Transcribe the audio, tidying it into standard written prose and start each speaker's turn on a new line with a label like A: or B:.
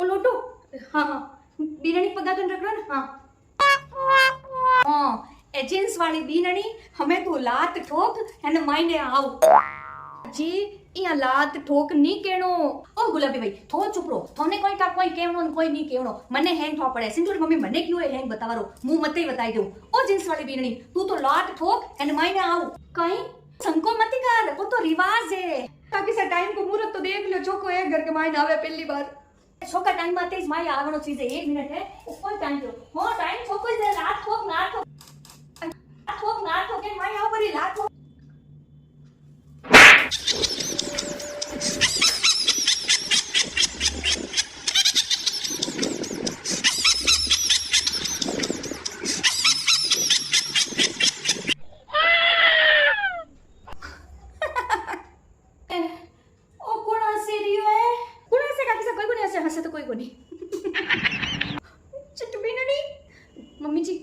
A: लोटो हाँ हाँ बीनणी पगाकन रखड़ो ना हाँ हाँ एजेंस वाली बीनणी हमें तो लात ठोक है ना मायने आव जी इया लात ठोक नी केणो ओ गुलाबी भाई थो चुप रो थोने कोई का कोई केवणो कोई नी केवणो मने हैंग थवा पड़े सिंधु मम्मी मने क्यों है हैंग बतावारो मु मते बताई दऊ ओ जींस वाली बीनणी तू तो लात ठोक एंड मायने आव कहीं संको मत कर वो तो रिवाज है ताकि सा टाइम को मुहूर्त तो देख लो छोको एक घर के मायने आवे पहली बार छोका टाइम आते इस माय आवणो चीज है 1 मिनट है कोई टाइम दो हो टाइम छोको से लात ठोक ना ठोक के माय आव परी लात ठोक हसे तो कोई को नहीं चिट्टू बीनणी मम्मी जी